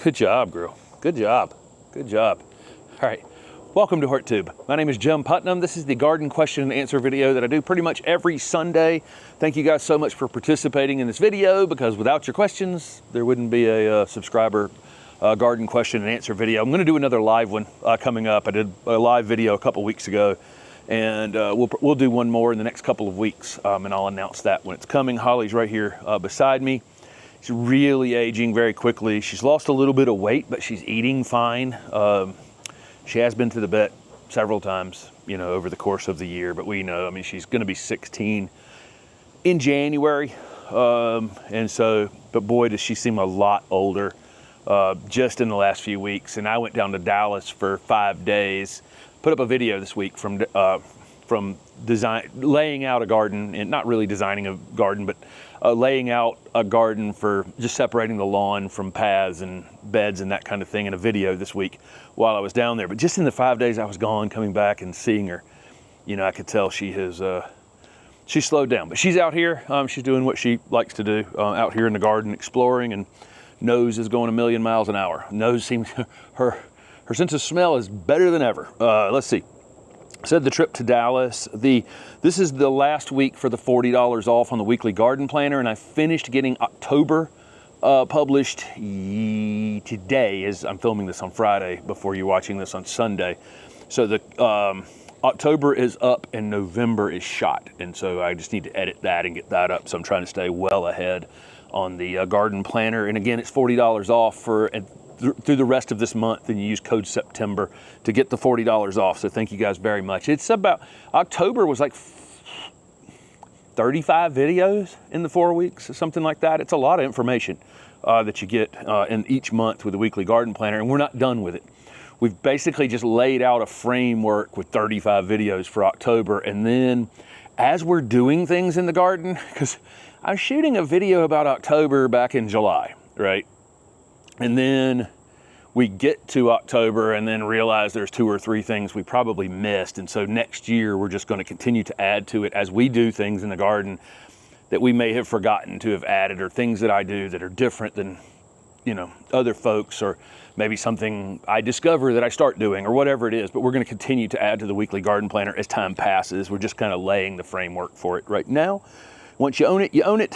Good job, girl. Good job. Good job. All right. Welcome to HortTube. My name is Jim Putnam. This is the garden question and answer video that I do pretty much every Sunday. Thank you guys so much for participating in this video, because without your questions, there wouldn't be a subscriber garden question and answer video. I'm going to do another live one coming up. I did a live video a couple weeks ago, and we'll do one more in the next couple of weeks, and I'll announce that when it's coming. Holly's right here beside me. She's really aging very quickly. She's lost a little bit of weight, but she's eating fine. She has been to the vet several times, you know, over the course of the year, but we know, I mean, she's going to be 16 in January. And so, but boy, does she seem a lot older just in the last few weeks. And I went down to Dallas for 5 days, put up a video this week from laying out a garden, and not really designing a garden, but laying out a garden for just separating the lawn from paths and beds and that kind of thing, in a video this week while I was down there. But just in the 5 days I was gone, coming back and seeing her, you know, I could tell she has she's slowed down, but she's out here. She's doing what she likes to do, out here in the garden, exploring, and nose is going a million miles an hour. Nose seems, her sense of smell is better than ever. Let's see. Said the trip to Dallas. This is the last week for the $40 off on the weekly garden planner, and I finished getting October published today, as I'm filming this on Friday before you're watching this on Sunday. So the October is up and November is shot, and so I just need to edit that and get that up. So I'm trying to stay well ahead on the garden planner, and again, it's $40 off for through the rest of this month, and you use code September to get the $40 off. So thank you guys very much. It's about, October was like 35 videos in the 4 weeks or something like that. It's a lot of information that you get in each month with the weekly garden planner, and we're not done with it. We've basically just laid out a framework with 35 videos for October, and then as we're doing things in the garden, because I was shooting a video about October back in July, right? And then we get to October and then realize there's 2 or 3 things we probably missed. And so next year, we're just going to continue to add to it as we do things in the garden that we may have forgotten to have added, or things that I do that are different than, you know, other folks, or maybe something I discover that I start doing, or whatever it is. But we're going to continue to add to the weekly garden planner as time passes. We're just kind of laying the framework for it right now. Once you own it, you own it.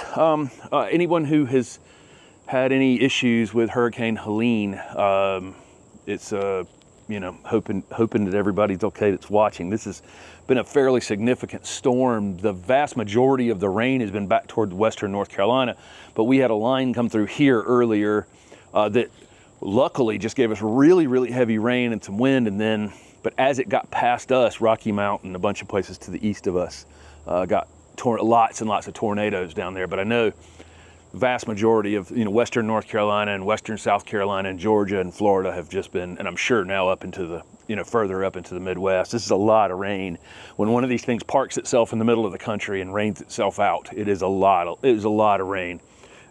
Anyone who has had any issues with Hurricane Helen, it's you know, hoping that everybody's okay that's watching. This has been a fairly significant storm. The vast majority of the rain has been back toward western North Carolina, but we had a line come through here earlier that luckily just gave us really, really heavy rain and some wind, and then, but as it got past us, Rocky Mountain, a bunch of places to the east of us, got lots and lots of tornadoes down there. But I know vast majority of, you know, western North Carolina and western South Carolina and Georgia and Florida have just been, and I'm sure now up into the, you know, further up into the Midwest. This is a lot of rain. When one of these things parks itself in the middle of the country and rains itself out, it is a lot of rain.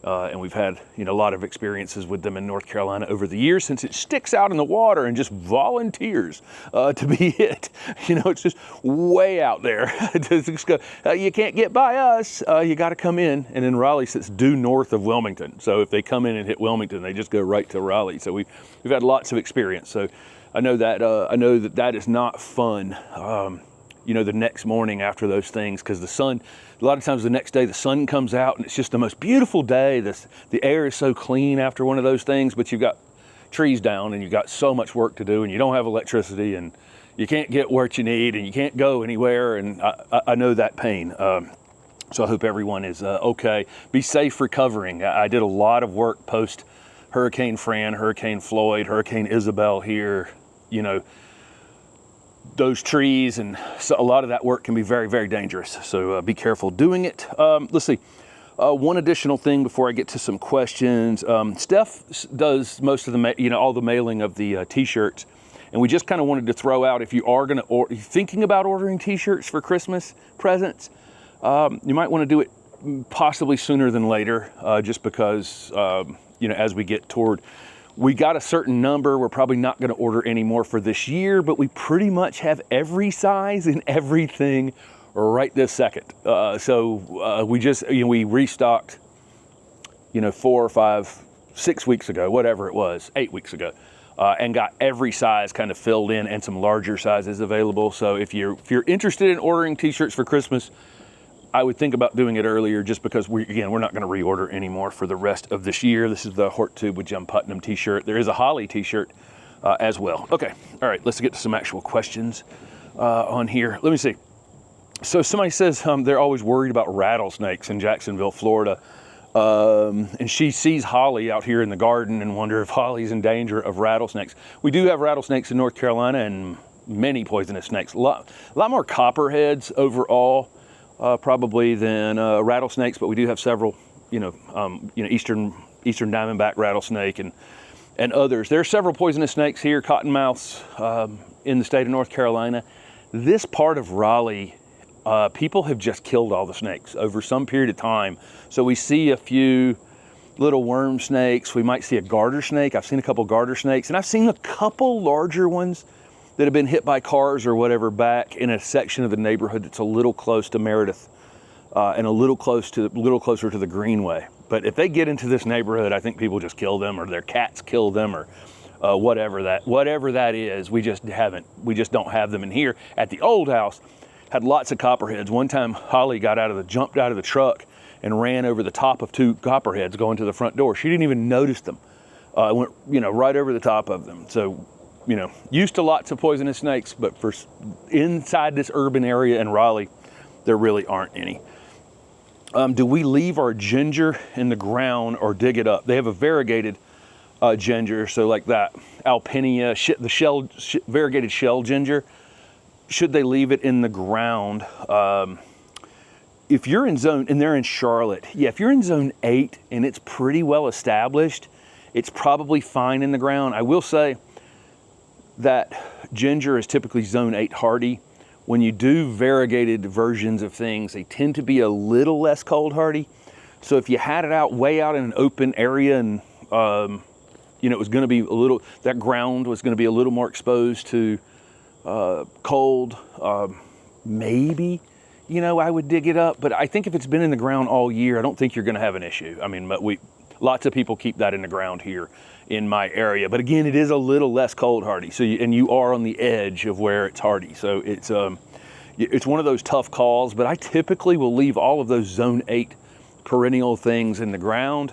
And we've had, you know, a lot of experiences with them in North Carolina over the years, since it sticks out in the water and just volunteers to be hit. You know, it's just way out there. Just go, you can't get by us. You got to come in. And then Raleigh sits due north of Wilmington. So if they come in and hit Wilmington, they just go right to Raleigh. So we've had lots of experience. So I know that that is not fun. You know, the next morning after those things, because the sun, a lot of times the next day the sun comes out and it's just the most beautiful day. The air is so clean after one of those things, but you've got trees down and you've got so much work to do, and you don't have electricity, and you can't get what you need, and you can't go anywhere, and I know that pain. So I hope everyone is okay. Be safe recovering. I did a lot of work post Hurricane Fran, Hurricane Floyd, Hurricane Isabel here, you know. Those trees, and so a lot of that work can be very, very dangerous. So be careful doing it. Let's see. One additional thing before I get to some questions. Steph does most of the, you know, all the mailing of the t-shirts, and we just kind of wanted to throw out, if you are going to thinking about ordering t-shirts for Christmas presents, you might want to do it possibly sooner than later, just because you know, as we get toward, we got a certain number. We're probably not going to order any more for this year, but we pretty much have every size and everything right this second. So we just, you know, we restocked, you know, 4 or 5 6 weeks ago, whatever it was, 8 weeks ago, and got every size kind of filled in and some larger sizes available. So if you're interested in ordering t-shirts for Christmas, I would think about doing it earlier, just because we're not going to reorder anymore for the rest of this year. This is the HortTube with Jim Putnam t-shirt. There is a Holly t-shirt as well. Okay, all right, let's get to some actual questions on here. Let me see. So somebody says they're always worried about rattlesnakes in Jacksonville, Florida. And she sees Holly out here in the garden and wonder if Holly's in danger of rattlesnakes. We do have rattlesnakes in North Carolina and many poisonous snakes. A lot more copperheads overall, probably than rattlesnakes, but we do have several, eastern diamondback rattlesnake and others. There are several poisonous snakes here, cottonmouths, in the state of North Carolina. This part of Raleigh, people have just killed all the snakes over some period of time. So we see a few little worm snakes. We might see a garter snake. I've seen a couple garter snakes, and I've seen a couple larger ones that have been hit by cars or whatever back in a section of the neighborhood that's a little close to Meredith and a little closer to the Greenway. But if they get into this neighborhood, I think people just kill them, or their cats kill them, or whatever that is. We just don't have them in here. At the old house, had lots of copperheads. One time Holly jumped out of the truck and ran over the top of 2 copperheads going to the front door. She didn't even notice them. Went right over the top of them. So, used to lots of poisonous snakes, but for inside this urban area in Raleigh, there really aren't any. Do we leave our ginger in the ground or dig it up? They have a variegated ginger, so like that Alpinia, the variegated shell ginger. Should they leave it in the ground? If you're in zone, and they're in Charlotte, if you're in zone 8 and it's pretty well established, it's probably fine in the ground. I will say that ginger is typically zone 8 hardy. When you do variegated versions of things, they tend to be a little less cold hardy. So if you had it way out in an open area and it was going to be that ground was going to be a little more exposed to cold, maybe, I would dig it up. But I think if it's been in the ground all year, I don't think you're going to have an issue. I mean, lots of people keep that in the ground here in my area. But again, it is a little less cold hardy. So you are on the edge of where it's hardy. So it's one of those tough calls. But I typically will leave all of those zone 8 perennial things in the ground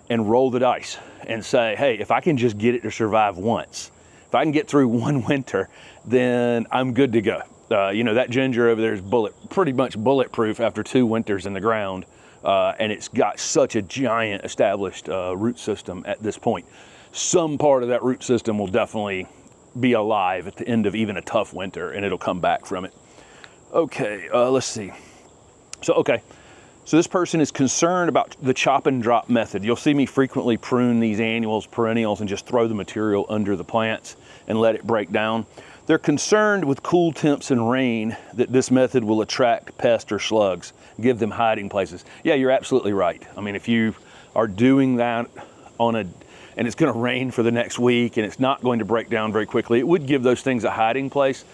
and roll the dice and say, hey, if I can just get it to survive once, if I can get through one winter, then I'm good to go. That ginger over there is pretty much bulletproof after 2 winters in the ground. And it's got such a giant established root system at this point. Some part of that root system will definitely be alive at the end of even a tough winter, and it'll come back from it. Okay, let's see. So this person is concerned about the chop and drop method. You'll see me frequently prune these annuals, perennials, and just throw the material under the plants and let it break down. They're concerned with cool temps and rain that this method will attract pests or slugs, give them hiding places. Yeah, you're absolutely right. I mean, if you are doing that and it's going to rain for the next week and it's not going to break down very quickly, it would give those things a hiding place.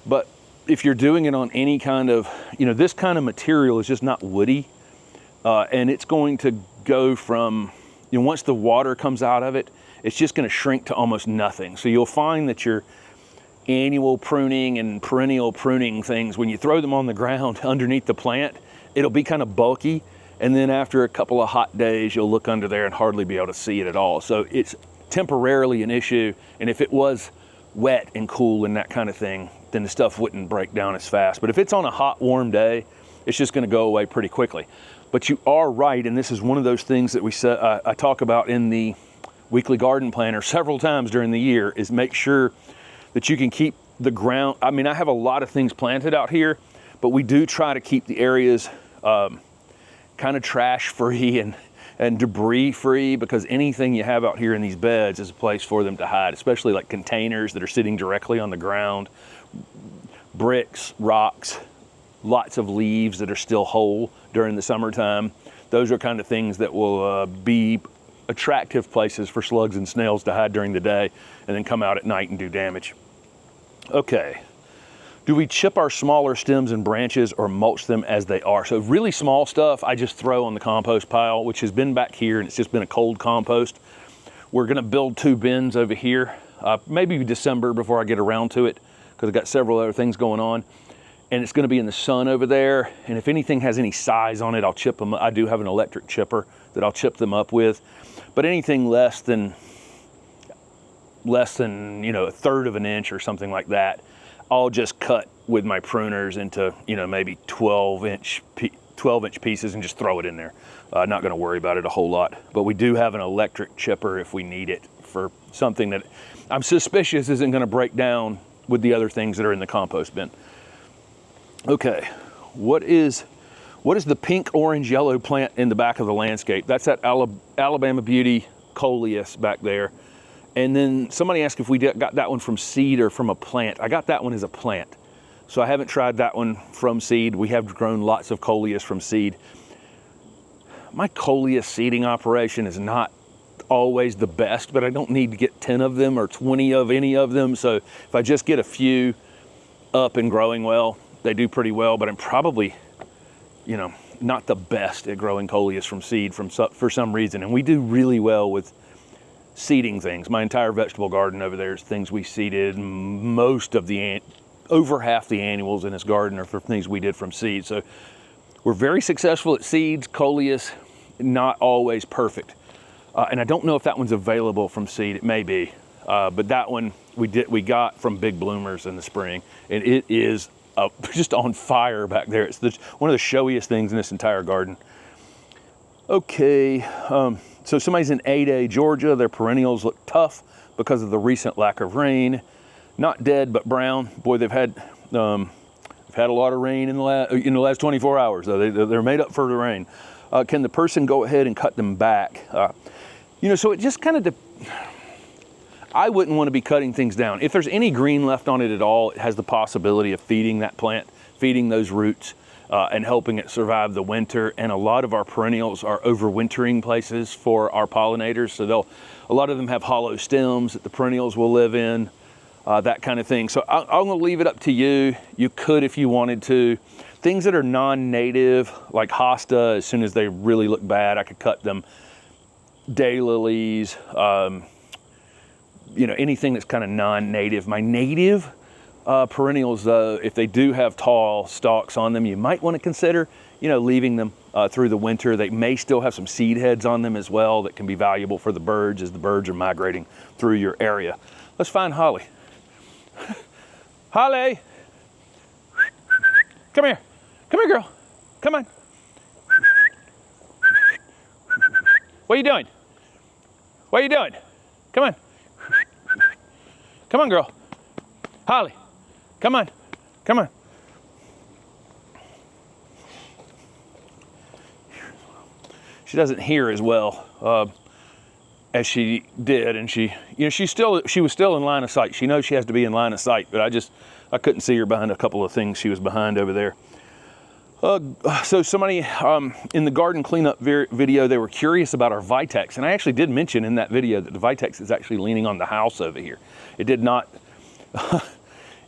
But if you're doing it on any kind of, this kind of material is just not woody, and it's going to go from, once the water comes out of it, it's just going to shrink to almost nothing. So you'll find that your annual pruning and perennial pruning things, when you throw them on the ground underneath the plant, it'll be kind of bulky. And then after a couple of hot days, you'll look under there and hardly be able to see it at all. So it's temporarily an issue. And if it was wet and cool and that kind of thing, then the stuff wouldn't break down as fast. But if it's on a hot, warm day, it's just going to go away pretty quickly. But you are right, and this is one of those things that I talk about in the weekly garden planner several times during the year, is make sure that you can keep the ground. I mean, I have a lot of things planted out here, but we do try to keep the areas kind of trash free and debris free, because anything you have out here in these beds is a place for them to hide, especially like containers that are sitting directly on the ground, bricks, rocks, lots of leaves that are still whole during the summertime. Those are kind of things that will be attractive places for slugs and snails to hide during the day and then come out at night and do damage. Okay, Do we chip our smaller stems and branches or mulch them as they are? So really small stuff, I just throw on the compost pile, which has been back here and it's just been a cold compost. We're gonna build 2 bins over here, maybe December before I get around to it, because I've got several other things going on. And it's gonna be in the sun over there. And if anything has any size on it, I'll chip them. I do have an electric chipper that I'll chip them up with. But anything less than, you know, 1/3 of an inch or something like that, I'll just cut with my pruners into, you know, maybe 12-inch pieces and just throw it in there. Not gonna worry about it a whole lot. But we do have an electric chipper if we need it for something that I'm suspicious isn't gonna break down with the other things that are in the compost bin. Okay, what is the pink, orange, yellow plant in the back of the landscape? That's that Alabama Beauty coleus back there. And then somebody asked if we got that one from seed or from a plant. I got that one as a plant. So I haven't tried that one from seed. We have grown lots of coleus from seed. My coleus seeding operation is not always the best, but I don't need to get 10 of them or 20 of any of them. So if I just get a few up and growing well, they do pretty well, but I'm probably, you know, not the best at growing coleus from seed for some reason. And we do really well with seeding things. My entire vegetable garden over there is things we seeded. Over half the annuals in this garden are for things we did from seed. So we're very successful at seeds. Coleus, not always perfect. And I don't know if that one's available from seed. It may be, but that one we got from Big Bloomers in the spring, and it is just on fire back there. It's one of the showiest things in this entire garden. Okay, so somebody's in 8A, Georgia. Their perennials look tough because of the recent lack of rain. Not dead, but brown. Boy, they've had a lot of rain in the last 24 hours. Though they're made up for the rain. Can the person go ahead and cut them back? You know, so it just kind of. I wouldn't want to be cutting things down. If there's any green left on it at all, it has the possibility of feeding that plant, feeding those roots. And helping it survive the winter. And a lot of our perennials are overwintering places for our pollinators. So a lot of them have hollow stems that the perennials will live in, that kind of thing. So I'm gonna leave it up to you. You could if you wanted to. Things that are non-native, like hosta, as soon as they really look bad, I could cut them. Daylilies, you know, anything that's kind of non-native. My native perennials, though, if they do have tall stalks on them, you might want to consider, you know, leaving them through the winter. They may still have some seed heads on them as well that can be valuable for the birds as the birds are migrating through your area. Let's find Holly. Holly! Come here. Come here, girl. Come on. What are you doing? What are you doing? Come on. Come on, girl. Holly. Come on, come on. She doesn't hear as well as she did, and she was still in line of sight. She knows she has to be in line of sight, but I couldn't see her behind a couple of things she was behind over there. So somebody in the garden cleanup video, they were curious about our Vitex, and I actually did mention in that video that the Vitex is actually leaning on the house over here. It did not.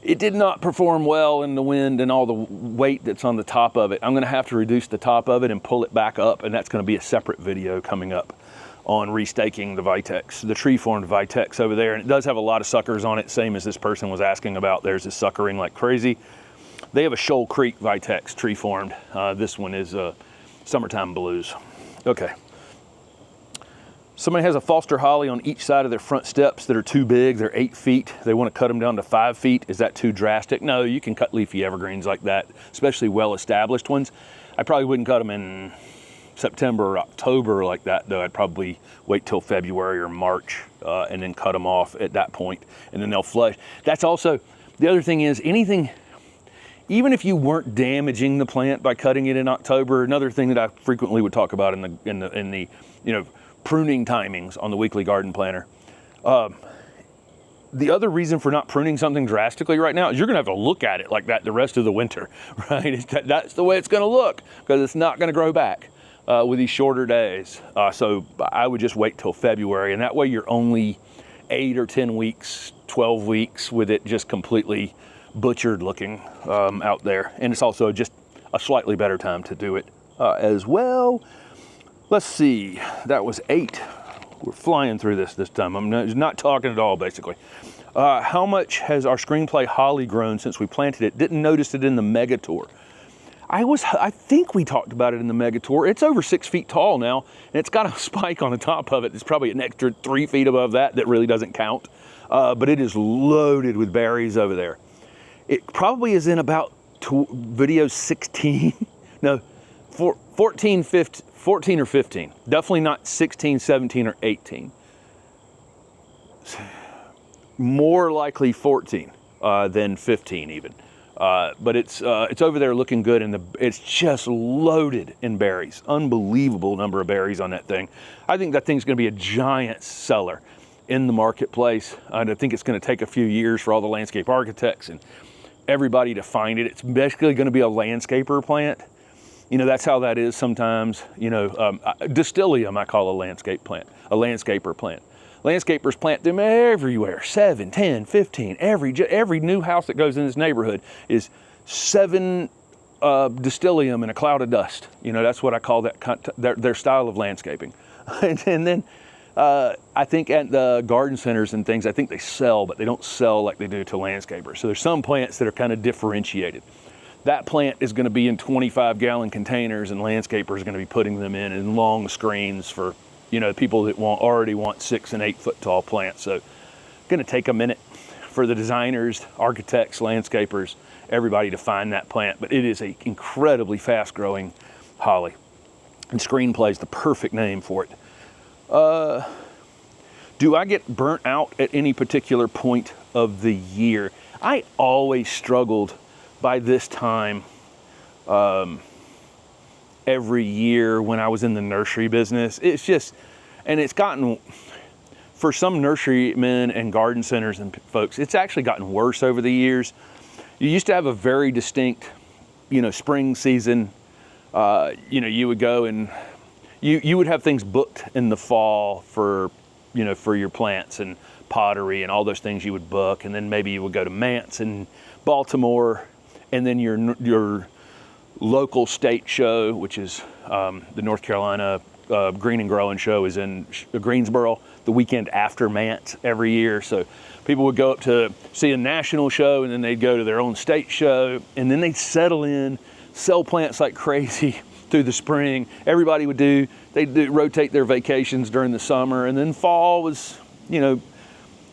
It did not perform well in the wind and all the weight that's on the top of it. I'm gonna have to reduce the top of it and pull it back up, and that's gonna be a separate video coming up on restaking the Vitex, the tree-formed Vitex over there. And it does have a lot of suckers on it, same as this person was asking about. There's this suckering like crazy. They have a Shoal Creek Vitex tree-formed. This one is Summertime Blues. Okay. Somebody has a Foster holly on each side of their front steps that are too big. They're 8 feet. They want to cut them down to 5 feet. Is that too drastic? No, you can cut leafy evergreens like that, especially well-established ones. I probably wouldn't cut them in September or October like that, though. I'd probably wait till February or March and then cut them off at that point, and then they'll flush. That's also, the other thing is, anything, even if you weren't damaging the plant by cutting it in October, another thing that I frequently would talk about in the you know, pruning timings on the weekly garden planner. The other reason for not pruning something drastically right now is you're gonna have to look at it like that the rest of the winter, right? That's the way it's gonna look, because it's not gonna grow back with these shorter days. So I would just wait till February, and that way you're only 8 or 10 weeks, 12 weeks with it just completely butchered looking out there. And it's also just a slightly better time to do it as well. Let's see, that was 8. We're flying through this time. I'm not talking at all, basically. How much has our screenplay holly grown since we planted it? Didn't notice it in the mega tour. I think we talked about it in the mega tour. It's over 6 feet tall now, and it's got a spike on the top of it. It's probably an extra 3 feet above that really doesn't count. But it is loaded with berries over there. It probably is in about video 16, no, 14 or 15. Definitely not 16, 17, or 18. More likely 14 than 15 even. But it's over there looking good, and it's just loaded in berries. Unbelievable number of berries on that thing. I think that thing's going to be a giant seller in the marketplace. I think it's going to take a few years for all the landscape architects and everybody to find it. It's basically going to be a landscaper plant. You know, that's how that is sometimes. You know, Distilleum I call a landscape plant, a landscaper plant. Landscapers plant them everywhere, 7, 10, 15. Every new house that goes in this neighborhood is 7 Distilleum and a cloud of dust. You know, that's what I call that, their style of landscaping. And then I think at the garden centers and things, I think they sell, but they don't sell like they do to landscapers. So there's some plants that are kind of differentiated. That plant is going to be in 25-gallon containers, and landscapers are going to be putting them in long screens for, you know, people that already want 6 and 8 foot tall plants. So going to take a minute for the designers, architects, landscapers, everybody to find that plant. But it is an incredibly fast growing holly, and screenplay is the perfect name for it. Do I get burnt out at any particular point of the year? I always struggled by this time every year when I was in the nursery business. It's just, and it's gotten, for some nurserymen and garden centers and folks, it's actually gotten worse over the years. You used to have a very distinct, you know, spring season. You know, you would go and you would have things booked in the fall for, you know, for your plants and pottery and all those things you would book. And then maybe you would go to Mance in Baltimore, and then your local state show, which is the North Carolina Green and Growing show, is in Greensboro the weekend after Mance every year. So people would go up to see a national show, and then they'd go to their own state show, and then they'd settle in, sell plants like crazy through the spring. Everybody would they'd rotate their vacations during the summer, and then fall was, you know,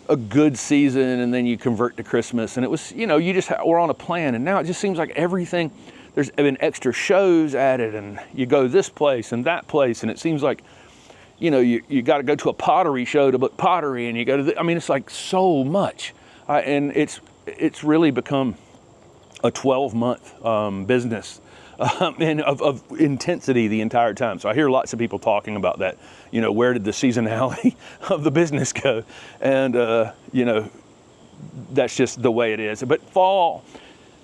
a good season, and then you convert to Christmas, and it was, you know, you just were on a plan. And now it just seems like everything, there's been extra shows added, and you go this place and that place, and it seems like, you know, you got to go to a pottery show to book pottery, and you go to I mean, it's like so much, and it's really become a 12-month business. And of intensity the entire time. So I hear lots of people talking about that, you know, where did the seasonality of the business go? And, you know, that's just the way it is. But fall,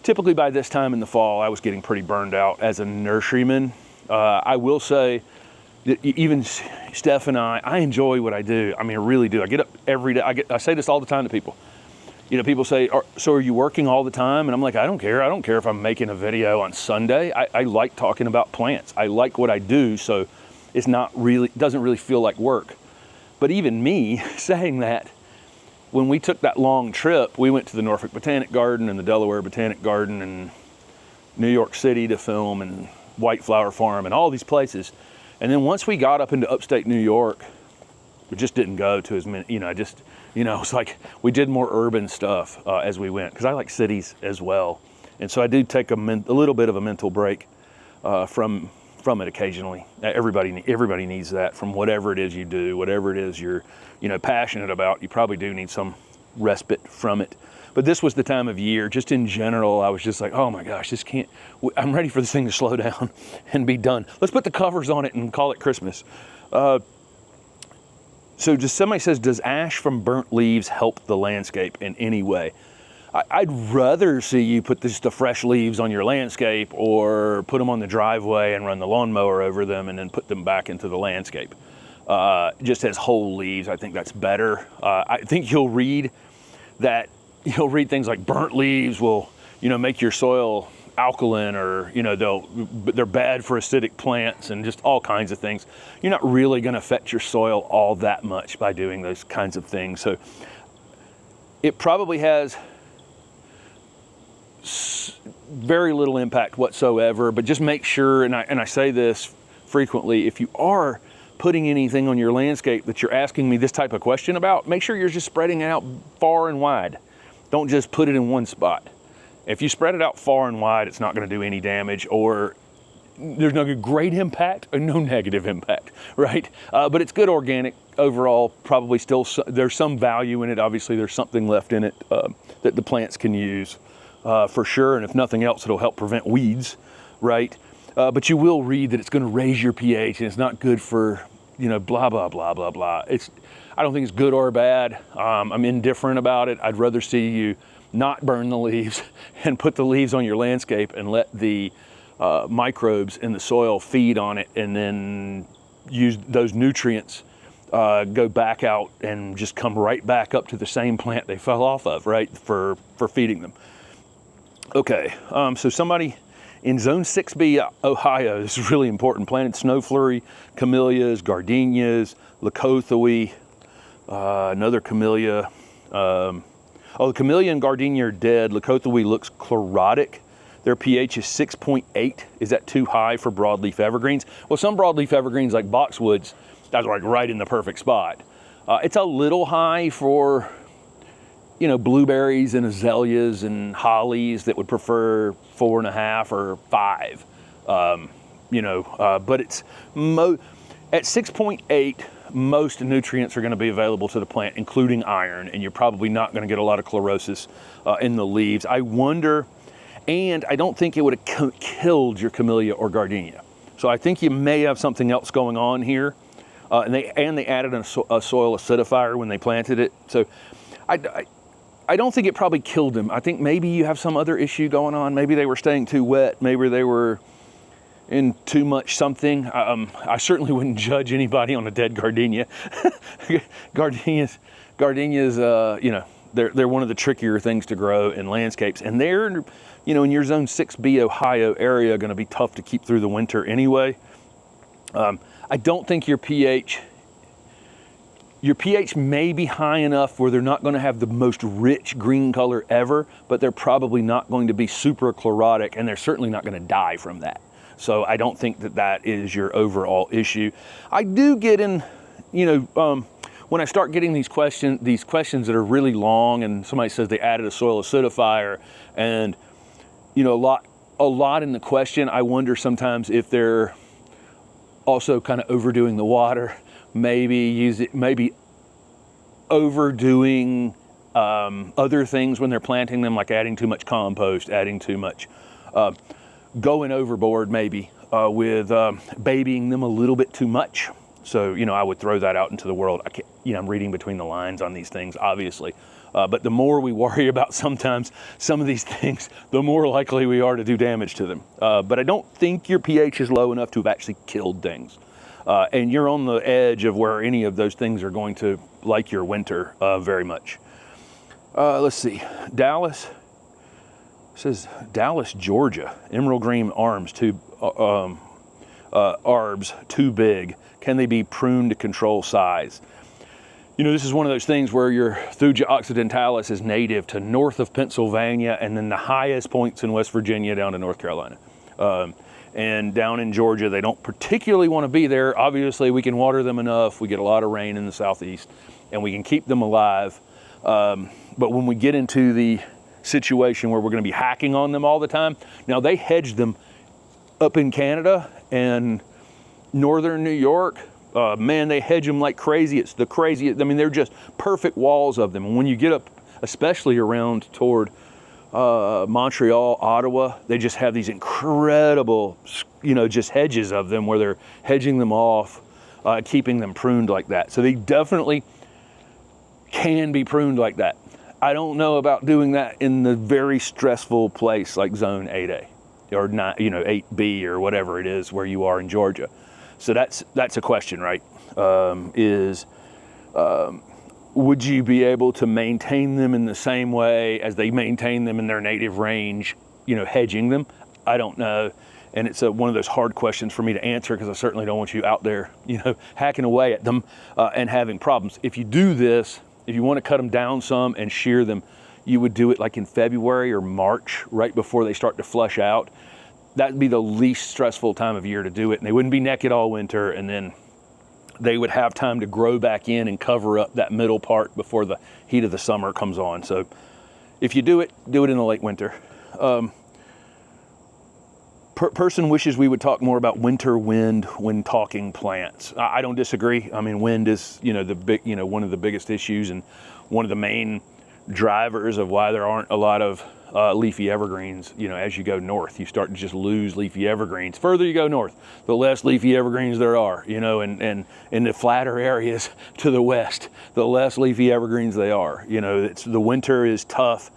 typically by this time in the fall, I was getting pretty burned out as a nurseryman. I will say that even Steph and I enjoy what I do. I mean, I really do. I get up every day. I say this all the time to people. You know, people say, so are you working all the time? And I'm like, I don't care. I don't care if I'm making a video on Sunday. I like talking about plants. I like what I do, so it's doesn't really feel like work. But even me saying that, when we took that long trip, we went to the Norfolk Botanic Garden and the Delaware Botanic Garden and New York City to film, and White Flower Farm and all these places. And then once we got up into upstate New York, we just didn't go to as many, you know, it's like we did more urban stuff as we went, because I like cities as well. And so I do take a little bit of a mental break from it occasionally. Everybody needs that from whatever it is you do, whatever it is you're, you know, passionate about. You probably do need some respite from it. But this was the time of year, just in general, I was just like, oh my gosh, I'm ready for this thing to slow down and be done. Let's put the covers on it and call it Christmas. So just somebody says, does ash from burnt leaves help the landscape in any way? I'd rather see you put the fresh leaves on your landscape, or put them on the driveway and run the lawnmower over them and then put them back into the landscape. Just as whole leaves, I think that's better. I think you'll read that you'll read things like burnt leaves will, make your soil alkaline, or, they're bad for acidic plants and just all kinds of things. You're not really going to affect your soil all that much by doing those kinds of things. So it probably has very little impact whatsoever, but just make sure, and I say this frequently, if you are putting anything on your landscape that you're asking me this type of question about, make sure you're just spreading it out far and wide. Don't just put it in one spot. If you spread it out far and wide, it's not going to do any damage, or there's no great impact or no negative impact, right? But it's good organic overall. Probably still there's some value in it. Obviously, there's something left in it that the plants can use for sure. And if nothing else, it'll help prevent weeds, right? But you will read that it's going to raise your pH and it's not good for, blah, blah, blah, blah, blah. I don't think it's good or bad. I'm indifferent about it. I'd rather see you not burn the leaves and put the leaves on your landscape and let the microbes in the soil feed on it, and then use those nutrients, go back out and just come right back up to the same plant they fell off of, right, for feeding them. Okay, so somebody in Zone 6B, Ohio, this is really important, planted snow flurry, camellias, gardenias, leucothoe, another camellia. The camellia and gardenia are dead. Leucothoe looks chlorotic. Their pH is 6.8. Is that too high for broadleaf evergreens? Well, some broadleaf evergreens like boxwoods, that's like right in the perfect spot. It's a little high for, blueberries and azaleas and hollies that would prefer 4.5 or 5. But it's at 6.8. Most nutrients are going to be available to the plant, including iron, and you're probably not going to get a lot of chlorosis in the leaves. I wonder, and I don't think it would have killed your camellia or gardenia. So I think you may have something else going on here. And they added a soil acidifier when they planted it. So I don't think it probably killed them. I think maybe you have some other issue going on. Maybe they were staying too wet. Maybe they were in too much something. I certainly wouldn't judge anybody on a dead gardenia. Gardenias, they're one of the trickier things to grow in landscapes, and they're, in your Zone 6B Ohio area, going to be tough to keep through the winter anyway. I don't think your pH may be high enough where they're not going to have the most rich green color ever, but they're probably not going to be super chlorotic, and they're certainly not going to die from that. So I don't think that is your overall issue. I do get in, when I start getting these questions that are really long, and somebody says they added a soil acidifier, and a lot in the question, I wonder sometimes if they're also kind of overdoing the water, maybe overdoing other things when they're planting them, like adding too much compost, adding too much. Going overboard maybe with babying them a little bit too much. So, I would throw that out into the world. I'm reading between the lines on these things, obviously. But the more we worry about sometimes some of these things, the more likely we are to do damage to them. But I don't think your pH is low enough to have actually killed things. And you're on the edge of where any of those things are going to like your winter very much. Let's see, Dallas. Says Dallas, Georgia, emerald green arbs too big. Can they be pruned to control size? This is one of those things where your Thuja occidentalis is native to north of Pennsylvania, and then the highest points in West Virginia down to North Carolina. And down in Georgia, they don't particularly want to be there. Obviously, we can water them enough. We get a lot of rain in the southeast, and we can keep them alive. But when we get into the situation where we're going to be hacking on them all the time. Now, they hedge them up in Canada and northern New York. Man, they hedge them like crazy. It's the craziest. They're just perfect walls of them. And when you get up, especially around toward Montreal, Ottawa, they just have these incredible, just hedges of them where they're hedging them off, keeping them pruned like that. So they definitely can be pruned like that. I don't know about doing that in the very stressful place like Zone 8A or 8B or whatever it is where you are in Georgia. So that's a question, right? would you be able to maintain them in the same way as they maintain them in their native range, you know, hedging them? I don't know. And it's one of those hard questions for me to answer, because I certainly don't want you out there, you know, hacking away at them and having problems. If you do this, if you want to cut them down some and shear them, you would do it like in February or March, right before they start to flush out. That'd be the least stressful time of year to do it. And they wouldn't be naked all winter, and then they would have time to grow back in and cover up that middle part before the heat of the summer comes on. So if you do it in the late winter. Person wishes we would talk more about winter wind when talking plants. I don't disagree. I mean, wind is, you know, one of the biggest issues and one of the main drivers of why there aren't a lot of leafy evergreens. You know, as you go north, you start to just lose leafy evergreens. Further you go north, the less leafy evergreens there are, you know, and in the flatter areas to the west, the less leafy evergreens they are. You know, the winter is tough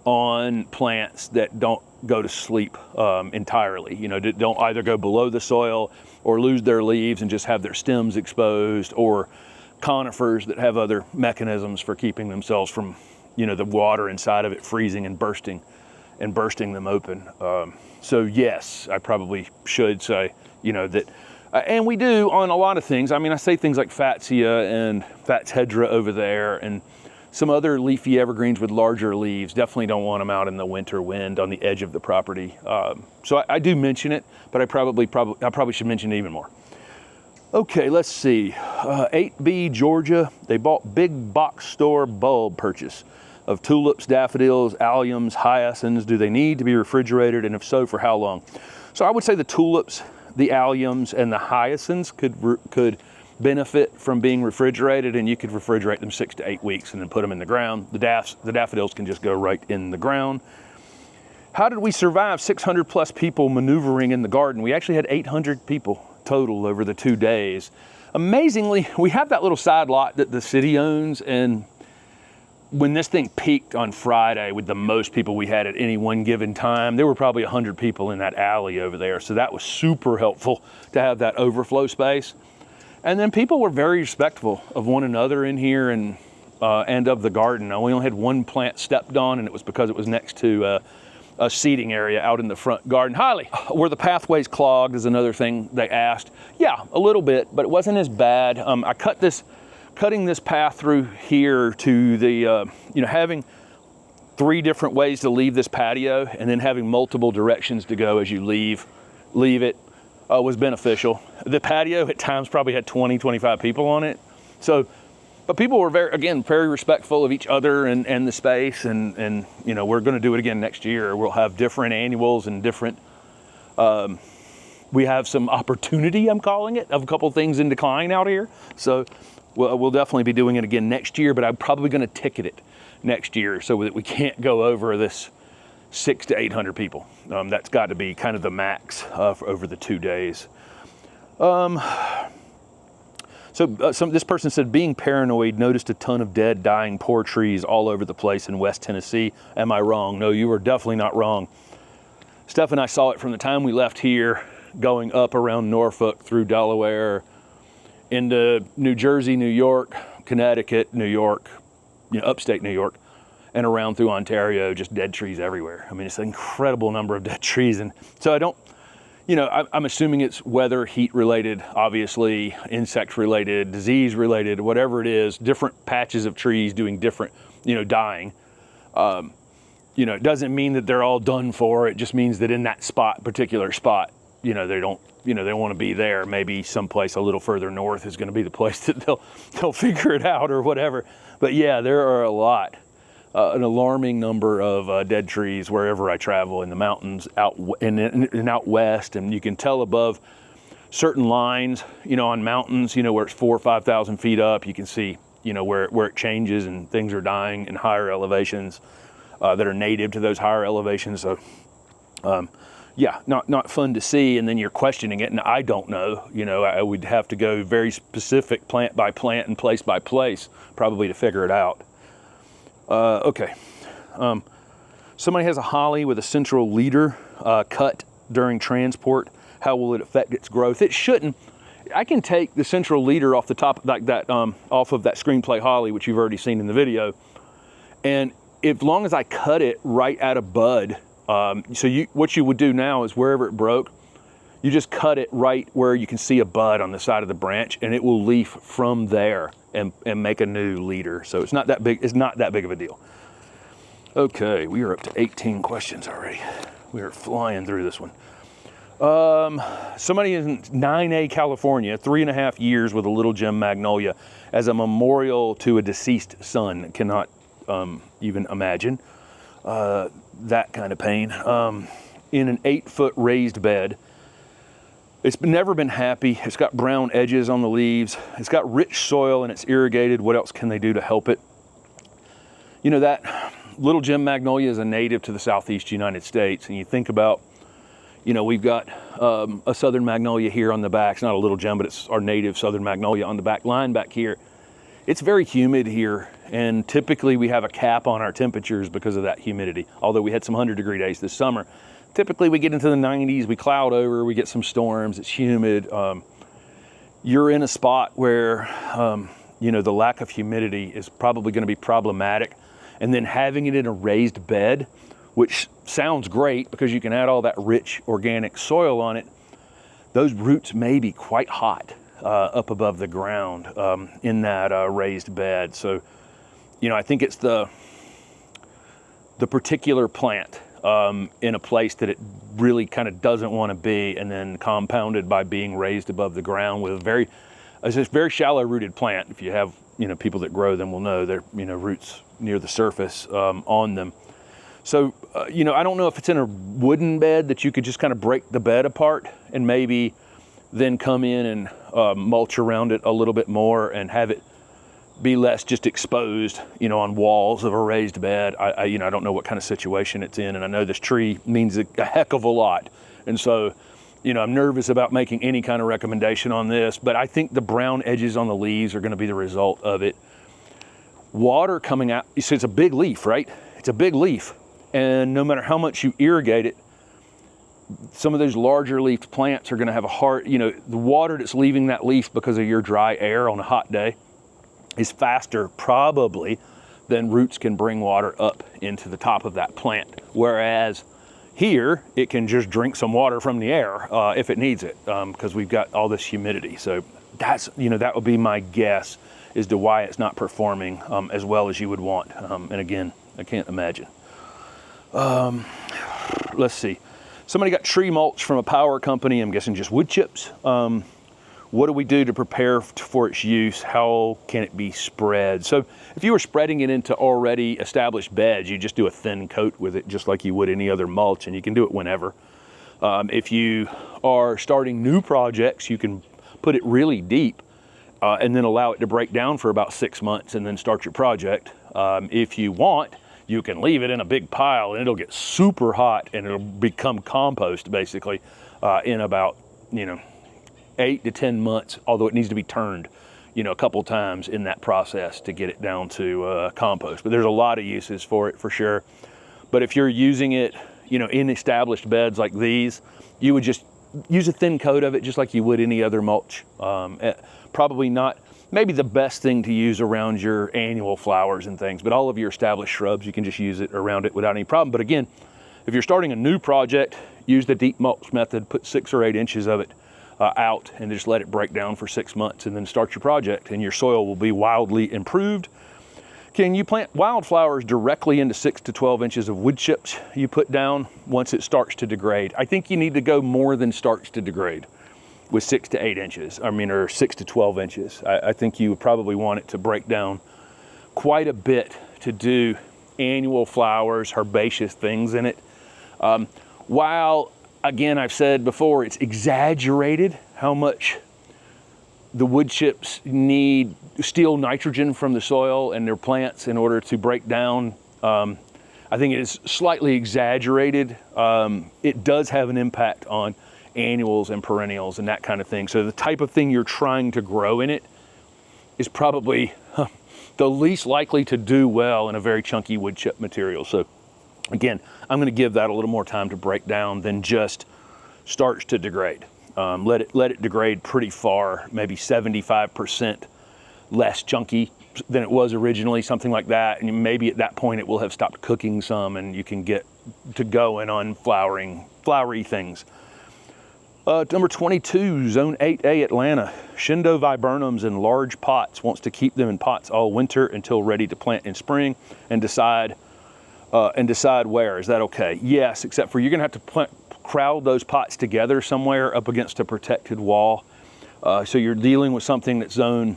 on plants that don't go to sleep entirely. You know, don't either go below the soil or lose their leaves and just have their stems exposed, or conifers that have other mechanisms for keeping themselves from, you know, the water inside of it freezing and bursting them open. So yes, I probably should say, you know, that, and we do on a lot of things. I mean, I say things like Fatsia and Fatshedra over there, and some other leafy evergreens with larger leaves. Definitely don't want them out in the winter wind on the edge of the property. So I do mention it, but I probably should mention it even more. Okay, let's see. 8B Georgia, they bought big box store bulb purchase of tulips, daffodils, alliums, hyacinths. Do they need to be refrigerated, and if so, for how long? So I would say the tulips, the alliums, and the hyacinths could benefit from being refrigerated, and you could refrigerate them 6 to 8 weeks and then put them in the ground. The daffodils can just go right in the ground. How did we survive 600 plus people maneuvering in the garden? We actually had 800 people total over the 2 days. Amazingly, we have that little side lot that the city owns, and when this thing peaked on Friday with the most people we had at any one given time, there were probably 100 people in that alley over there. So that was super helpful to have that overflow space. And then people were very respectful of one another in here and of the garden. We only had one plant stepped on, and it was because it was next to a seating area out in the front garden. Holly, were the pathways clogged is another thing they asked. Yeah, a little bit, but it wasn't as bad. I cutting this path through here to the, you know, having 3 different ways to leave this patio and then having multiple directions to go as you leave it. Was beneficial. The patio at times probably had 20, 25 people on it. So, but people were very respectful of each other and the space, and you know, we're going to do it again next year. We'll have different annuals and different, we have some opportunity, I'm calling it, of a couple things in decline out here. So we'll definitely be doing it again next year, but I'm probably going to ticket it next year so that we can't go over this 600 to 800 people. That's got to be kind of the max for over the 2 days. This person said, being paranoid, noticed a ton of dead, dying, poor trees all over the place in West Tennessee. Am I wrong? No, you are definitely not wrong. Steph and I saw it from the time we left here, going up around Norfolk through Delaware into New Jersey, New York, Connecticut, New York, you know, upstate New York, and around through Ontario, just dead trees everywhere. I mean, it's an incredible number of dead trees. And so I don't, you know, I'm assuming it's weather, heat related, obviously, insect related, disease related, whatever it is, different patches of trees doing different, you know, dying. You know, it doesn't mean that they're all done for. It just means that in that particular spot, you know, they don't, you know, they want to be there. Maybe someplace a little further north is going to be the place that they'll figure it out or whatever. But yeah, there are a lot. An alarming number of dead trees wherever I travel in the mountains out west, and you can tell above certain lines, you know, on mountains, you know, where it's 4,000 or 5,000 feet up, you can see, you know, where it changes and things are dying in higher elevations that are native to those higher elevations. So, yeah, not fun to see. And then you're questioning it, and I don't know. You know, I would have to go very specific plant by plant and place by place probably to figure it out. Okay. Somebody has a holly with a central leader cut during transport. How will it affect its growth? It shouldn't. I can take the central leader off the top, like that, off of that screenplay holly, which you've already seen in the video. And as long as I cut it right at a bud, what you would do now is wherever it broke, you just cut it right where you can see a bud on the side of the branch, and it will leaf from there and make a new leader. So it's not that big. It's not that big of a deal. Okay, we are up to 18 questions already. We are flying through this one. Somebody in 9A, California, 3.5 years with a little gem magnolia as a memorial to a deceased son. Cannot even imagine that kind of pain. In an 8-foot raised bed. It's never been happy. It's got brown edges on the leaves. It's got rich soil and it's irrigated. What else can they do to help it? You know, that little gem magnolia is a native to the Southeast United States. And you think about, you know, we've got a southern magnolia here on the back. It's not a little gem, but it's our native southern magnolia on the back line back here. It's very humid here. And typically we have a cap on our temperatures because of that humidity. Although we had some 100-degree days this summer. Typically we get into the 90s, we cloud over, we get some storms, it's humid. You're in a spot where, you know, the lack of humidity is probably gonna be problematic. And then having it in a raised bed, which sounds great because you can add all that rich organic soil on it, those roots may be quite hot up above the ground in that raised bed. So, you know, I think it's the particular plant in a place that it really kind of doesn't want to be, and then compounded by being raised above the ground with it's a very shallow rooted plant. If you have, you know, people that grow them will know they're, you know, roots near the surface on them. So, you know, I don't know if it's in a wooden bed that you could just kind of break the bed apart and maybe then come in and mulch around it a little bit more and have it be less just exposed, you know, on walls of a raised bed. You know, I don't know what kind of situation it's in, and I know this tree means a heck of a lot. And so, you know, I'm nervous about making any kind of recommendation on this, but I think the brown edges on the leaves are going to be the result of it. Water coming out, you see, it's a big leaf, right? It's a big leaf, and no matter how much you irrigate it, some of those larger leafed plants are going to have a hard, you know, the water that's leaving that leaf because of your dry air on a hot day is faster probably than roots can bring water up into the top of that plant. Whereas here, it can just drink some water from the air if it needs it, because we've got all this humidity. So that's, you know, that would be my guess as to why it's not performing as well as you would want. And again, I can't imagine. Let's see. Somebody got tree mulch from a power company, I'm guessing just wood chips. What do we do to prepare for its use? How can it be spread? So if you were spreading it into already established beds, you just do a thin coat with it, just like you would any other mulch, and you can do it whenever. If you are starting new projects, you can put it really deep and then allow it to break down for about 6 months and then start your project. If you want, you can leave it in a big pile and it'll get super hot and it'll become compost basically in about, you know, 8 to 10 months, although it needs to be turned, you know, a couple times in that process to get it down to compost. But there's a lot of uses for it for sure. But if you're using it, you know, in established beds like these, you would just use a thin coat of it just like you would any other mulch. Probably not maybe the best thing to use around your annual flowers and things, but all of your established shrubs, you can just use it around it without any problem. But again, if you're starting a new project, use the deep mulch method, put 6 or 8 inches of it out and just let it break down for 6 months and then start your project, and your soil will be wildly improved. Can you plant wildflowers directly into 6 to 12 inches of wood chips you put down once it starts to degrade? I think you need to go more than starts to degrade with 6 to 8 inches, or 6 to 12 inches. I think you would probably want it to break down quite a bit to do annual flowers, herbaceous things in it. While again, I've said before, it's exaggerated how much the wood chips steal nitrogen from the soil and their plants in order to break down. I think it is slightly exaggerated. It does have an impact on annuals and perennials and that kind of thing. So the type of thing you're trying to grow in it is probably the least likely to do well in a very chunky wood chip material. So again, I'm going to give that a little more time to break down than just starts to degrade. Let it degrade pretty far, maybe 75% less chunky than it was originally, something like that. And maybe at that point it will have stopped cooking some and you can get to going on flowery things. Number 22, Zone 8A, Atlanta. Shindo viburnums in large pots, wants to keep them in pots all winter until ready to plant in spring and decide where. Is that okay? Yes, except for you're gonna have to crowd those pots together somewhere up against a protected wall. So you're dealing with something that's zone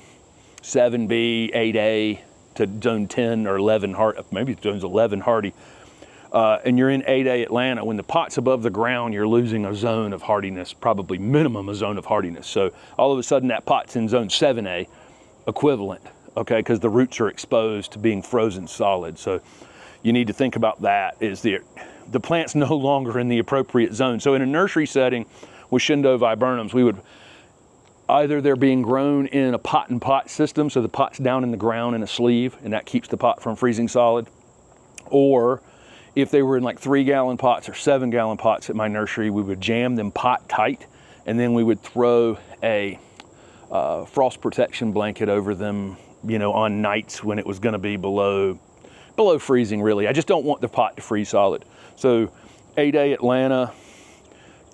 7B, 8A to zone 10 or 11 hardy, maybe zones 11 hardy. And you're in 8A Atlanta. When the pot's above the ground, you're losing a zone of hardiness, probably minimum a zone of hardiness. So all of a sudden that pot's in zone 7A equivalent, okay, because the roots are exposed to being frozen solid. So you need to think about that, is the plant's no longer in the appropriate zone. So in a nursery setting with Shindo viburnums, we would either they're being grown in a pot and pot system, so the pot's down in the ground in a sleeve, and that keeps the pot from freezing solid, or if they were in like 3-gallon pots or 7-gallon pots at my nursery, we would jam them pot tight, and then we would throw a frost protection blanket over them, you know, on nights when it was going to be below freezing, really. I just don't want the pot to freeze solid. So 8A Atlanta,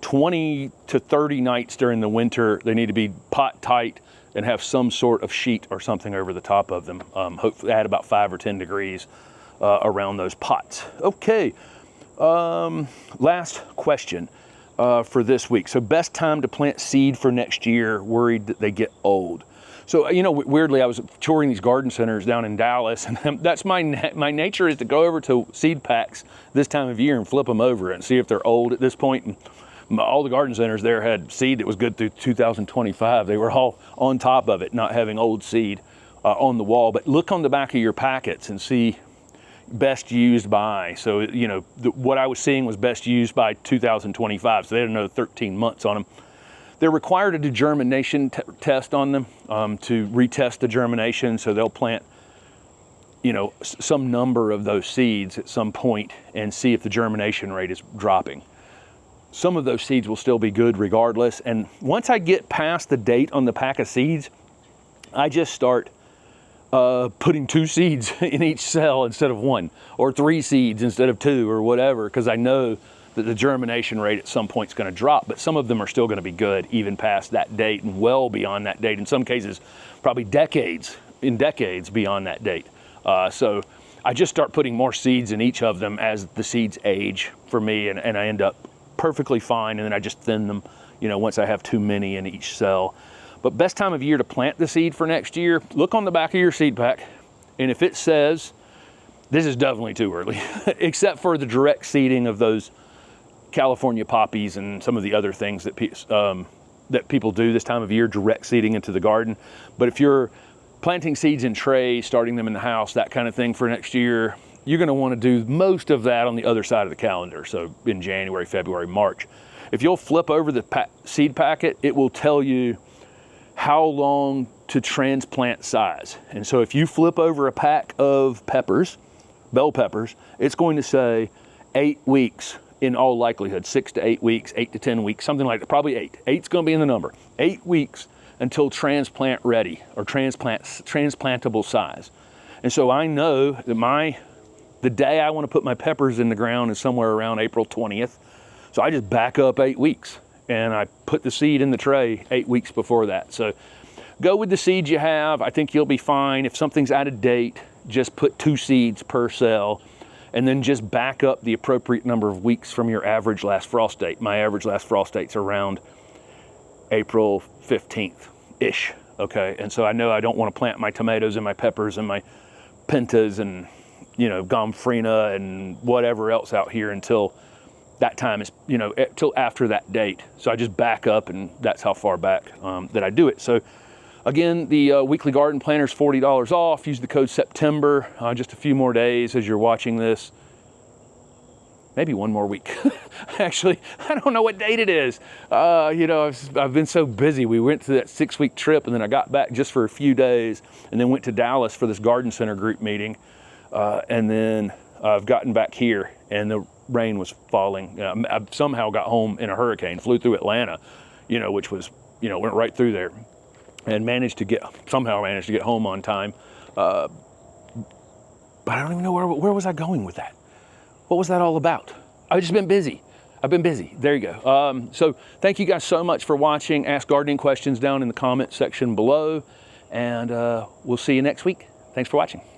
20 to 30 nights during the winter, they need to be pot tight and have some sort of sheet or something over the top of them. Hopefully add about 5 or 10 degrees around those pots. Okay, last question for this week. So best time to plant seed for next year, worried that they get old. So, you know, weirdly, I was touring these garden centers down in Dallas, and that's my nature is to go over to seed packs this time of year and flip them over and see if they're old at this point. And all the garden centers there had seed that was good through 2025. They were all on top of it, not having old seed on the wall. But look on the back of your packets and see best used by. So, you know, what I was seeing was best used by 2025. So they had another 13 months on them. They're required to do germination test on them to retest the germination. So they'll plant, you know, some number of those seeds at some point and see if the germination rate is dropping. Some of those seeds will still be good regardless. And once I get past the date on the pack of seeds, I just start putting 2 seeds in each cell instead of 1, or 3 seeds instead of 2, or whatever, because I know that the germination rate at some point is going to drop, but some of them are still going to be good even past that date and well beyond that date. In some cases, probably decades beyond that date. So I just start putting more seeds in each of them as the seeds age for me, and I end up perfectly fine, and then I just thin them, you know, once I have too many in each cell. But best time of year to plant the seed for next year, look on the back of your seed pack, and if it says, this is definitely too early, except for the direct seeding of those California poppies and some of the other things that people do this time of year, direct seeding into the garden. But if you're planting seeds in trays, starting them in the house, that kind of thing for next year, you're going to want to do most of that on the other side of the calendar. So in January, February, March. If you'll flip over the seed packet, it will tell you how long to transplant size. And so if you flip over a pack of peppers, bell peppers, it's going to say 8 weeks in all likelihood, 6 to 8 weeks, 8 to 10 weeks, something like that, probably 8. 8's going to be in the number. 8 weeks until transplant ready, or transplantable size. And so I know that the day I want to put my peppers in the ground is somewhere around April 20th. So I just back up 8 weeks and I put the seed in the tray 8 weeks before that. So go with the seeds you have. I think you'll be fine. If something's out of date, just put 2 seeds per cell, and then just back up the appropriate number of weeks from your average last frost date. My average last frost date's around April 15th-ish, okay? And so I know I don't want to plant my tomatoes and my peppers and my pentas and, you know, gomphrena and whatever else out here until that time is, you know, till after that date. So I just back up, and that's how far back that I do it. So again, the weekly garden planner is $40 off. Use the code September, just a few more days as you're watching this. Maybe one more week. Actually, I don't know what date it is. You know, I've been so busy. We went to that 6-week trip, and then I got back just for a few days, and then went to Dallas for this garden center group meeting. And then I've gotten back here, and the rain was falling. I somehow got home in a hurricane, flew through Atlanta, you know, which was, you know, went right through there, and somehow managed to get home on time. But I don't even know where was I going with that? What was that all about? I've just been busy. I've been busy. There you go. So thank you guys so much for watching. Ask gardening questions down in the comment section below, and we'll see you next week. Thanks for watching.